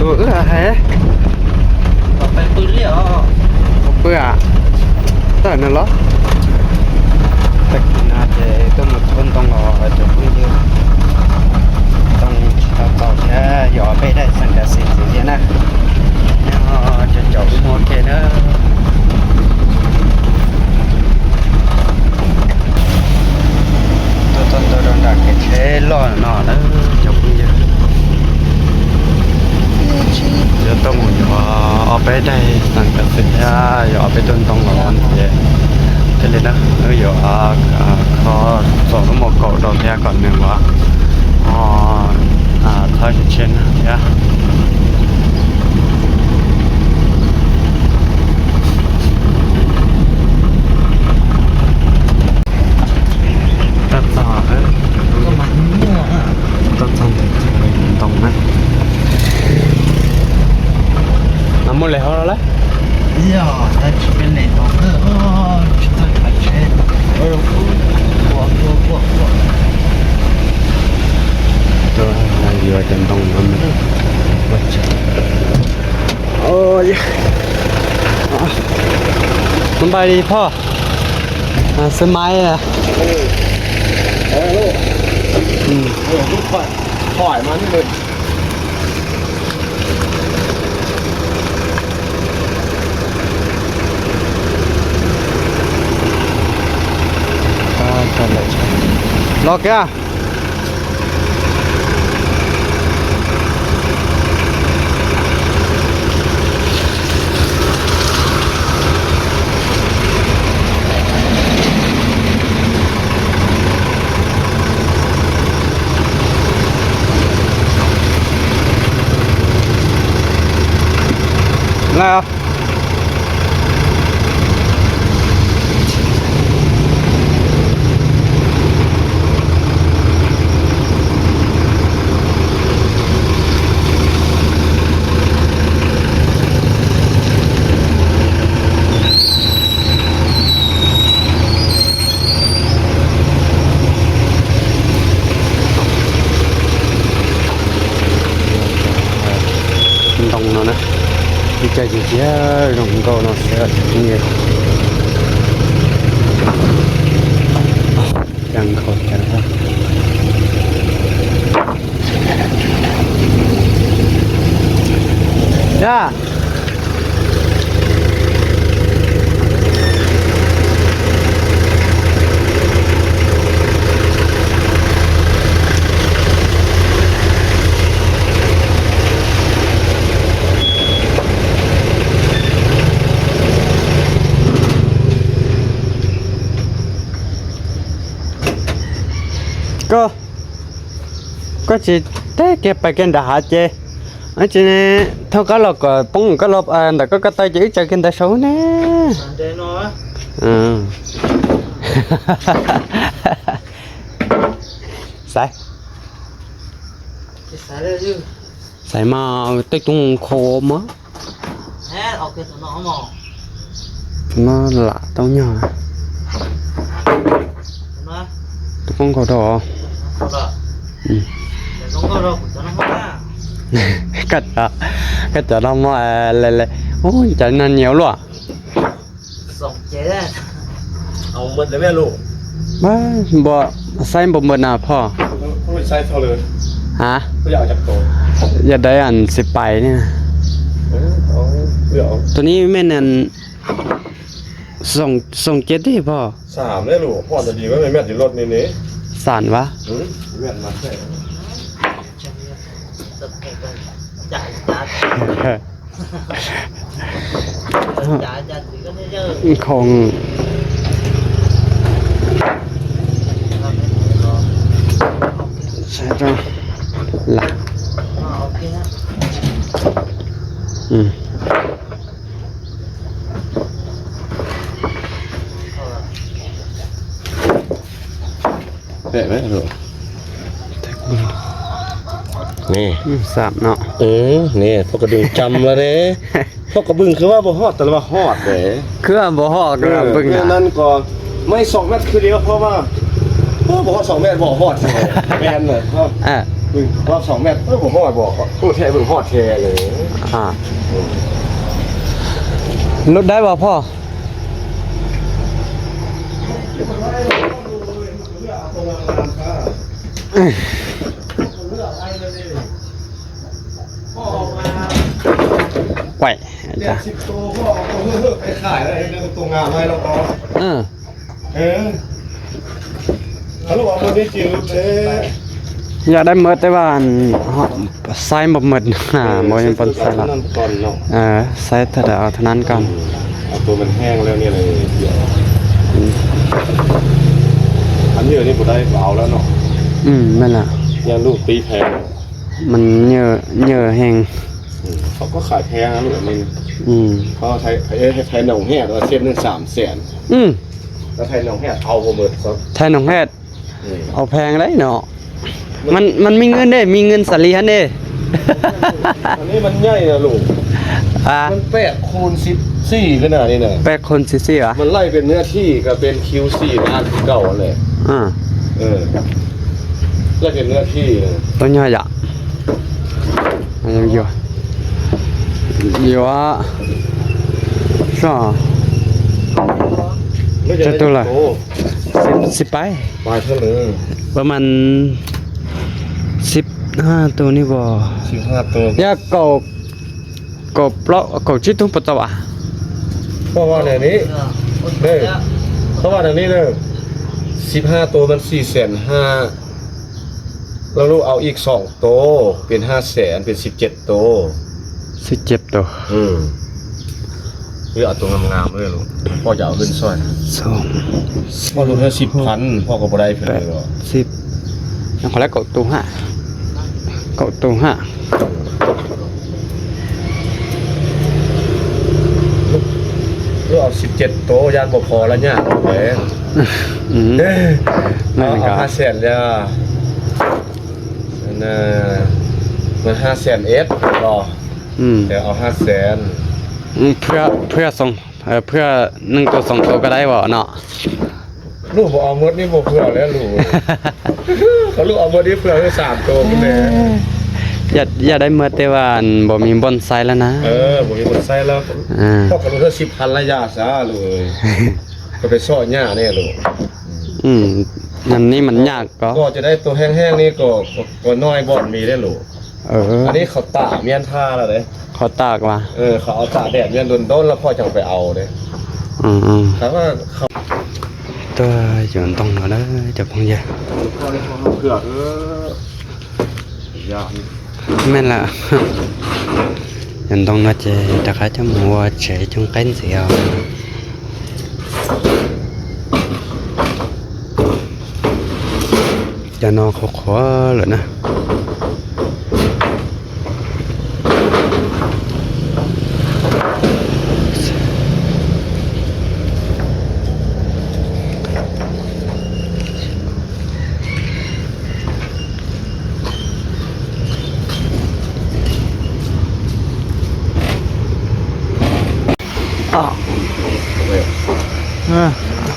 ตัวแฮต่อไปปืนเลี้ยวเปื่อแต่นั่นเหรอแต่น่าจะต้องหมดคนต้องรอจะเพิ่งเยอะต้องต่อแค่หยอไปได้สังกัดสิ่งเดียวนะจะจบโอเคเนอะต้นโดนดักเชล่อหน่อแล้วจบเพิ่งเยอะจะต้องหยอเอาไปได้สังกัดสิ่งหยอไปจนต้องรอจะเลยนะหยอขอสอนหมอกเกาะดอกแท้ก่อนหนึ่งว่าท้ายเช่นนะเนี่ยตัดต่อก็มันมั่วต้องตรงนั้นน้ำมันไหลเขาแล้วJa, das bin ich auch. Oh, ich bin halt schön. Oh,ตัวอะไรเยอะจนต้องมันโอ้ยสบายดีพ่อซื้อไม้อ่ะลูกลูกถอยมันเลยรอแกแล้วตรงนั้นนะดีใจจริงๆตรงก็น่าเสียจริงๆยังเขาแค่ไหนจ้าก็จะได้เก็บไปกันด่าเจอันนี้เท่ากับเราก็ป้องก็ลบแต่ก็ตายจะจะกินแต่เช้าแน่เดี๋ยวน้อยใส่ใส่มาติ๊กตรงโคมะเอาเกสรน้องหมอnó lạ tao nhỏ tôi không có đỏ cách đó nó mà lại ôi trời nó nhiều luôn sòng chế đấy ông mình để mẹ luôn ba bỏ sai một mình àพ่อ không sai saoเลยฮะ ก็อยากจับตัวอยากได้อัน10ไปเนี่ยตัวนี้แม่นอันส่งเจ็ดดิพ่อ3ได้ลูกพ่อจะดีว่าแม่อยู่รถนี่สานวะแม่มาแค่คงใช่จ้ะล่ะเตะไหมลูกนี่สามเนาะนี่พวกกระดึงจำแล้วเด้พวกกระบึงคือว่าบ่ฮอดแต่ว่าฮอดเด้คือบ่ฮอดกระบึงนั่นก็ไม่2เมตรคือเดียวเพราะว่าบ่ฮอด2เมตรบ่ฮอดแม่นเลย บึงว่า2 เมตรผมฮอดบอกผู้แท้บึงฮอดแท้เลย ลดได้บ่พ่อไหวจ้ะ 10 ตัวพ่อเอาไปขายแล้วเรื่องตัวงามให้แล้วก็ฮัลโหลเอาได้จิ๋วเด้ อยากได้เมิดแต่ว่าไซส์บ่หมดบ่ยังปนไซส์ละ นั่นก่อนเนาะ ไซส์ถ้าได้เอาเท่านั้นก่อน เอาตัวมันแห้งแล้วเนี่ยเลยเดี๋ยวอันนี้นี่บ่ได้เอาแล้วเนาะ นั่นแหละ ยังลูกตีแพง มันเยอะแฮง เขาก็ขายแพงนะลูกมัน เขาใช้หนองแห่ตัวเส้นนึง300,000แล้วไทยหนองแห่เอาบ่หมดครับ ไทยหนองแฮดเอาแพงได้เนาะมันมีเงินเด้มีเงินสลีฮันเด้ อันนี้มันใหญ่นะลูกมัน8คูณ14ขนาดนี้น่ะ 8 คนซิๆอ่ะ มันไล่เป็นเนื้อที่ก็เป็น Q4 บ้านเก่าเลยไล่เป็นเนื้อที่เลย ตัวย่อยอ่ะยังอยู่อ่ะก็จะตัวละ10ไป ปลายเท่าเลย ประมาณ15ตัวนี่บ่15 ตัวย ากเก่าเปล่าเก่าจิตทุกปะตะวะ เพราะว่าในนี้เพราะว่าในนี้เลย15 ตัวมัน450,000แล้วลูกเอาอีก2 ตัวเป็น500,000เป็น17 ตัว 17ตัวหรือเอาตัวงามๆเลยลูกพ่อจะเอาขึ้นซอยพ่อรู้แค่10,000พ่อก็บ่ได้เพิ่นเลยหรอ10ยังขอแล้วเก่าตัว5ลูกเอา17 ตัวยานบ่พอแล้วเนี่ยแหมนั่นก็500,000แล้วน่ะมัน500,000เอสรอแต่เอา500,000เพื่อส่งเพื่อ1 ตัว 2 ตัวก็ได้บ่เนาะลูกบ่เอาหมดนี่บ่เพื่อแล้วลูกเขาลูกเอาหมดนี่เพื่อให้3 ตัวพุ่นแหละอย่าได้เมื่อแต่ว่าบ่มีบอนไซแล้วนะบ่มีบอนไซแล้วพ่อก็รู้แค่10,000ระยะซะลูกก็ไปซ่อหญ้าแน่ลูกนั่นนี่มันยากก็จะได้ตัวแห้งๆนี่ก็น้อยบ่อนมีได้ลูกอันนี้เขาตากเมียนท่าแล้วเด้เขาตากว่าเขาเอาตากแดดเมียนโดนๆแล้วพ่อจังไปเอาเด้ครับว่าเขาตัวอยู่ตรงนั้นจะพังยาพ่อได้พ่อเผือกยาแม่นละอยู่ตรงนั้นจะตะขาจะมัวเฉยจงเป็นเสียวจะนอนขอๆเลยนะ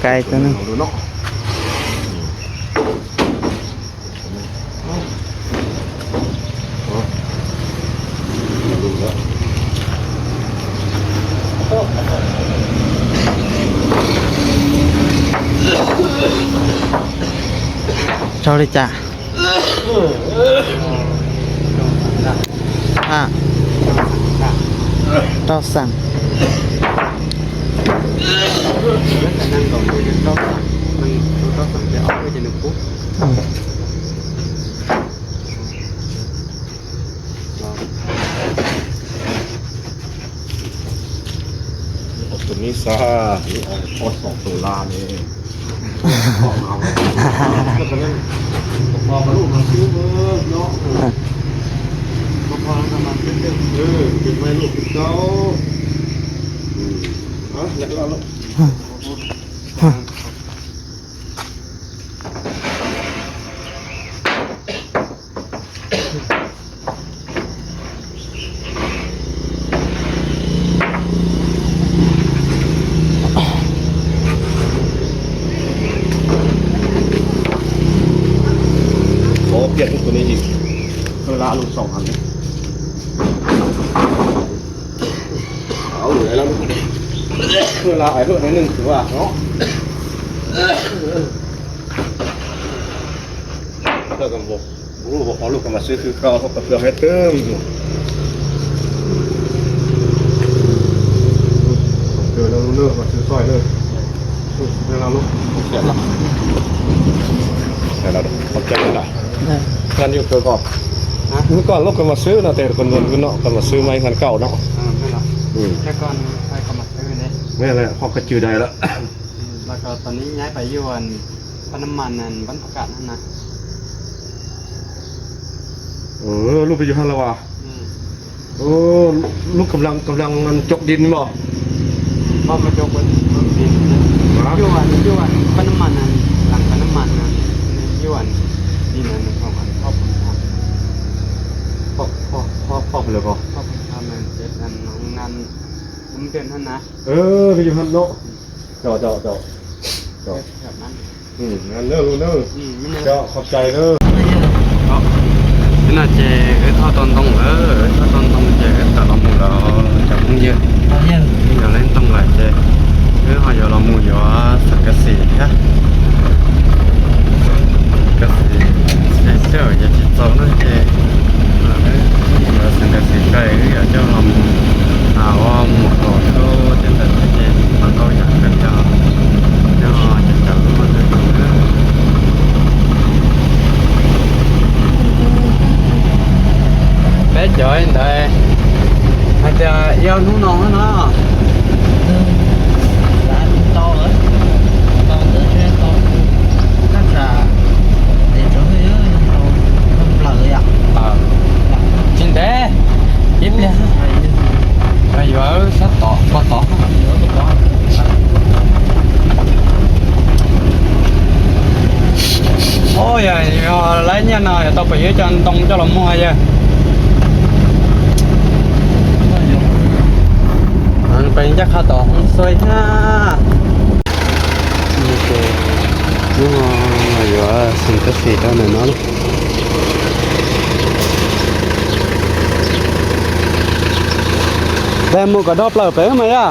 ไก่ตัวนึงเจ้าเลยจ้ะต้องสั่งนั่งก่อนต้องจะเอาไปจะหนึ่งปุ๊บตัวนี้ซะนี่ออกพอ2 ตัวลานี่ออกมาแล้วก็เล่นพอมาลูกมาซื้อเนาะพอแล้วทำมันเป็นเก็บไว้ลูกเจ้าอยากเอาลูกเปลี่ยนตัวนี้อีก เวลาลูก2อันนี่เอาอยู่แล้วลูกเวลาไอ้เพิ่นนึงถือว่าเนาะแล้วก็บอกรู้บอกลูกก็มาซื้อคือเขาก็เพื่อให้เติมอยู่เดี๋ยวเราเลิกมาซื้อซอยเลยเดี๋ยวเราลูกเสร็จแล้วเสร็จแล้วขอบใจเลยนะกันอยู่ตัวก่อนเมื่อก่อนลูกก็มาซื้อนะแต่คนเงินก็เนาะก็มาซื้อไม้คันเก่าเนาะไม่หรอกแต่ก่อนใครก็มาซื้อเนี่ย ไม่อะไรพอกระจือได้แล้ว แล้วก็ตอนนี้ย้ายไปอยู่อันปั๊มน้ำมันนั่นบ้านประกาศนั่นนะ ลูกไปอยู่ฮันละวะลูกกำลังมันจกดินบ่พ่อมาจกบนดินอยู่อันปั๊มน้ำมันนั่นหลังปั๊มน้ำมันนั่นอยู่อันนี่นั่นของอันพ่อผมทำพ่อไปเลยบ่พ่อผมทำนั่นเจ็ดอันน้องนั่นผมเป็นท่านนะไปอยู่ฮันเนาะเจ้าแบบนั้นงั้นเด้อลูกเด้อเจ้าขอบใจเด้อน่าจะท่อตอนตรงท่อตอนตรงจะแต่เราหมู่เราจะมุ่งเยอะอย่าเล่นตรงไหลเจเขาอย่าเราหมู่อยู่สังกะสีฮะกะสีเจ้าอย่าจิตโตนะเจสังกะสีใกล้อย่าเจ้าเราหมู่ว่าหมู่เราเขาจะตัดเจมันก็อยากเป็นเจ้าจะจับมันเลยbé trời đây hay là yêu nú non đó nó đã to rồi to từ trên to chắc là để cho hơi không lợi à chính thế tiếp nha bây giờ sắp tỏ ôi giờ lấy nha nào tao phải dưới chân tông cho lòng mua chứเป็นจะเข้าต่อห้องซอยห้านี่คือนู่นอยู่ว่าสังกะสีตอนนั้นเนาะแต่หมูกระดอบเราไปไหมอ่ะ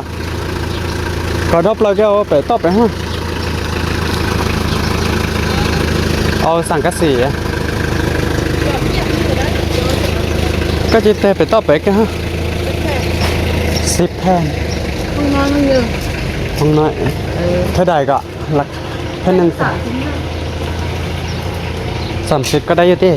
กระดอบเราก็เอาไปต่อไปฮะเอาสังกะสีก็จะเตะไปต่อไปกันฮะ10 แผ่นห้องนอนมันเยอะห้องน้อยเท่าใดก็หลักแผ่นนึง30ก็ได้อยู่ติ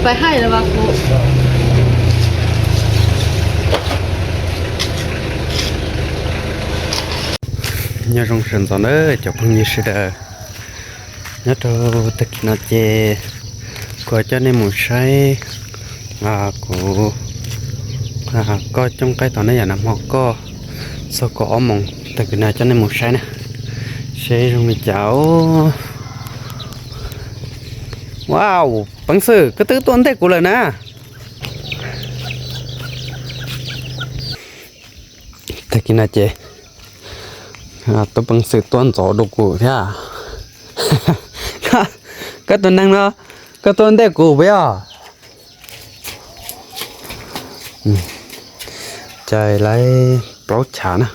ไปให้แล้วว่ากูnhớ trong sân gió nữa chụp hình như sẽ đỡ nhớ đâu tất cả nó chè có cho nên một say của có trong cái tòa này là nằm họ có sau có mỏng tất cả này cho nên một say nè say trong mình cháu wow bằng sự cái thứ tuần thế của lời nè tất cả nó chè tôi bằng sự tuần gió đồ của thế à cái tuần năng đó cái tuần thế của bây giờ trời lấy bó chả nè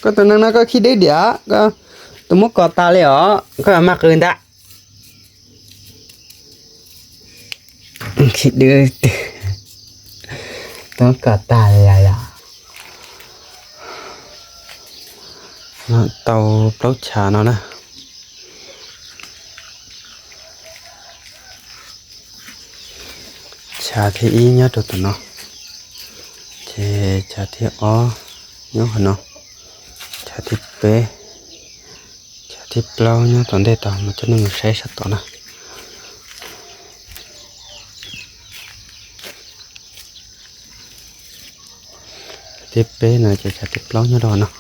cái tuần năng nó có khi đấy đĩa có tôi muốn cọt ta liền ó có mặc ơn đã khi đưa tôi cọt ta là เตาเปล่าชาเนาะนะชาที่อีเนาะตัวเนาะเจชาที่อ้อเนาะเนาะชาที่เปชาที่เปล่าเนาะตอนเด็ดตอนมันจะนึ่งใช้สัตว์ตัวนะที่เปน่ะจะชาที่เปล่าเนาะดอกเนาะ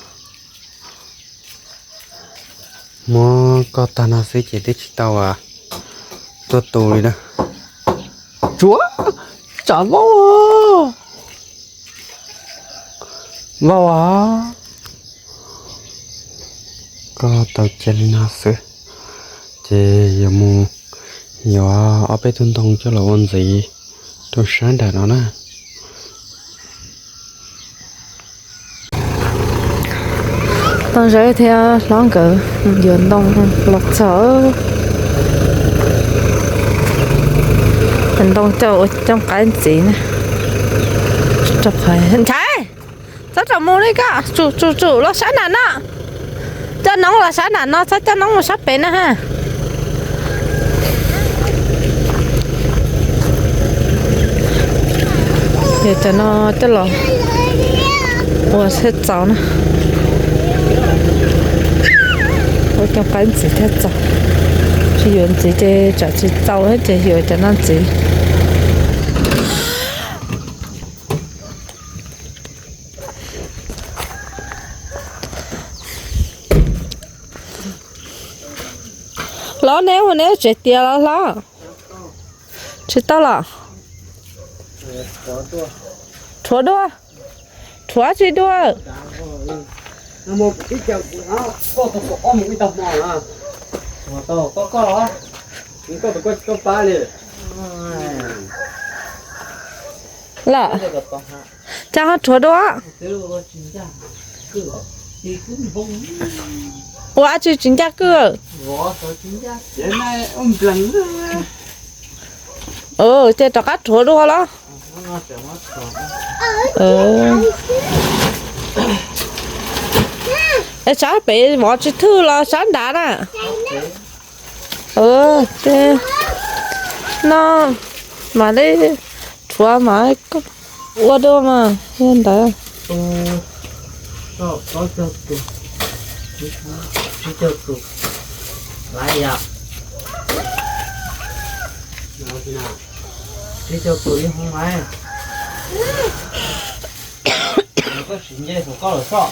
มอก็ตานาซื้อเจติชิตาวะตัวโตเลยนะจัวจ๋าบ่บ่วะก็ตาเจลินาซื้อเจยมูยอเอาไปตุนตรงจะละวันสิตัวฉันได้แล้วนะ当时听两个运动落手，运动就trong cái gì nè, chụp hình hình trái, rất là mua đấy cả, chủ nó sáng nản đó, cho nóng là sáng nản nó, cho nóng là sắp bén nè ha. Giờ cho nó cho lò, ủa sẽ cháu nè. Tôi cho cái gì thế cháu, chỉ dùng gì để cho chị cháu hết, chỉ dùng cho nó gì. Nó nếu chết tiệt nó, chết tao là, chúa đua, chúa gì đua. Một cái chậu nó có một cái tàu mỏ à, tàu có những có ba liền Là cha hát chúa đó quá chứ chính xác cơ vậy này ông lần chơi trò cắt chúa đó đó Ê, cháu bị bỏ chữ thư là sáng đá nè thế nó mà đấy chúa mà có qua đâu mà hiện tại có cho tụ lại à đi cho tụ đi không ai có chuyện gì của con là sao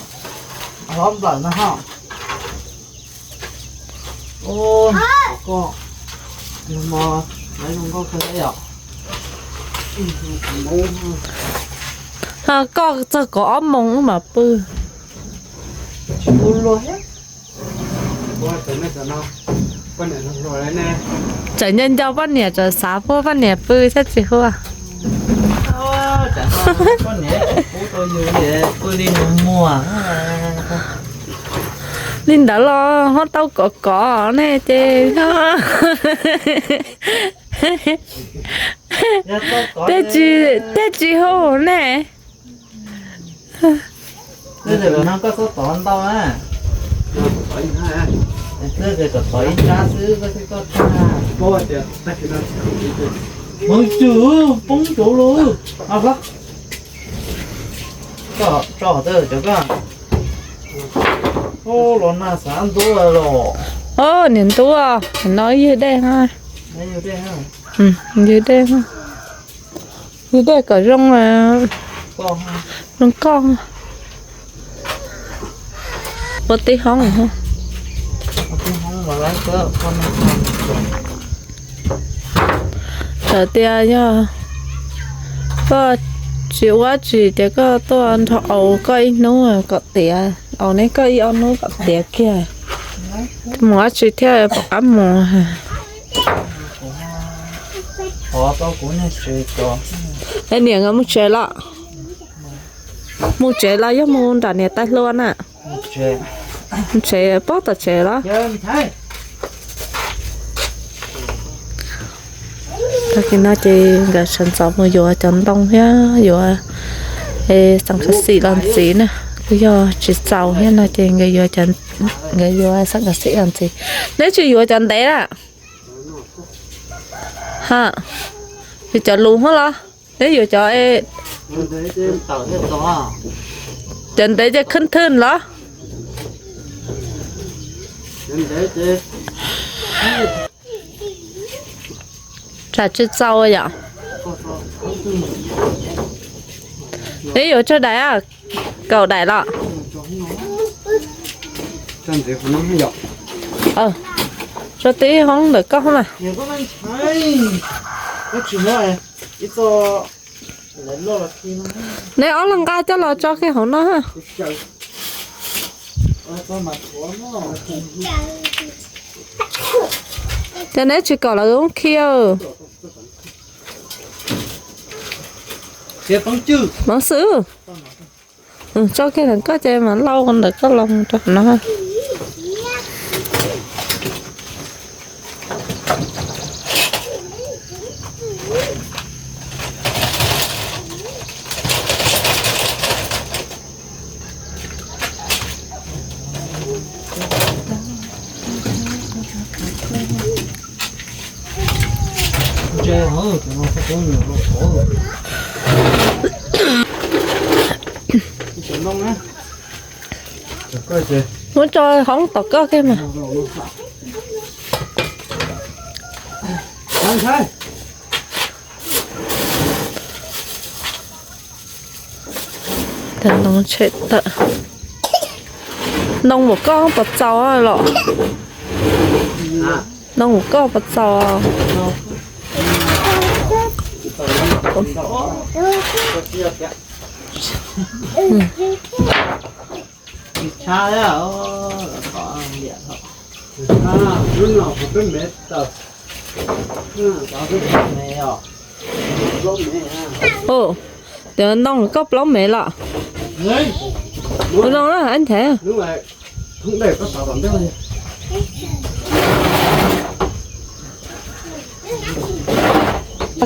lắm lần nữa ha ôi con nhưng mà lấy không có cái đấy à có mông mà bự luôn hết qua tới này cho nó con này nó rồi đấy nè trở nhân cho bắt nhẹ trở xá phố bắt nhẹ bự chắc gì không à chẳng có nhẹ bố tôi nhiều vậy tôi đi mua Linh đã lo hót tao có nè chê đó Tê chị hô nè thế thì nó có số tổn đâu á thế thì có tỏi cá sứ có cá bố thì ta chỉ nói ôi chú bông chú luôn à bác cho tôi cho con ô lon na sáng tuổi rồi niệm tu à nói dưới đây ha đây dưới đây ha dưới đây ha dưới đây có rong mà con ha rong con một tí hóng rồi ha không mà lấy cỡ con sợ tia nha có chịu quá chỉ để có tôi ăn thọ cây nó có tia ở này cây ăn nó có tia kia mua chỉ theo bạc mua họ tao cũng nên chơi cho cái này nó mua chơi là giống mua đàn này tay luôn à chơi bớt là chơi đó ta khi nó chơi cái sản phẩm mà vừa chọn đông nhá vừa sang cái xì làm gì nè cái giờ chỉ giàu hết là tiền cái giờ chân cái giờ sắc cái sẽ ăn gì nếu chỉ giờ chân đấy à ha thì cho luôn hết lo nếu giờ cho em đấy chứ tàu hết to chân đấy cho khinh thân lo đấy chứ trả chỉ giàu vậy nếu giờ cho đấy à cầu đấy lọ chân thì không nóng dọc cho tí không được có không à nhiều có mình thấy nó chỉ nói ít to lấy lo là khi nó nếu ở lần ca cho lo cho cái hổng nó ha trời con mặt của nó cho nên chỉ cầu là uống kia kia con chữ món sứ cho cái thằng có chơi mà lâu còn được có lòng cho nó ha chơi hả nó phải có nhiều nó khổ chân nông á coi chị muốn cho không tao có cái mà ăn thôi thằng nó chết tợ nông một con bật trâu à lọ nông một con bật trâu à cha đấy à có điện thôi lúc nào cũng cái mệt tờ có cái này à lông mẹ ồ để nông một con lóng mẹ lọ đấy nông đó anh thế đúng rồi không để có sản phẩm đâu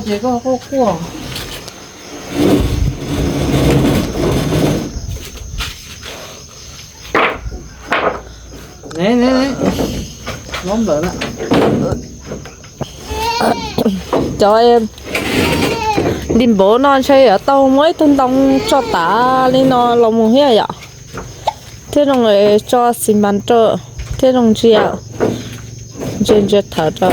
chỉ có cua này ngon rồi đó cho em đêm bố non chơi ở tàu mới tân tông cho tả lên nó lòng một hết ạ thế đồng người cho xin bán trợ thế đồng chị ạ trên chết thở trợ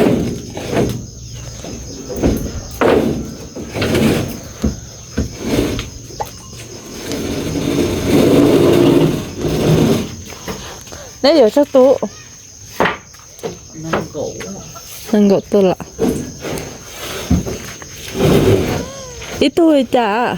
đấy giờ cho tú nâng gỗ tôi lại ít tôi chả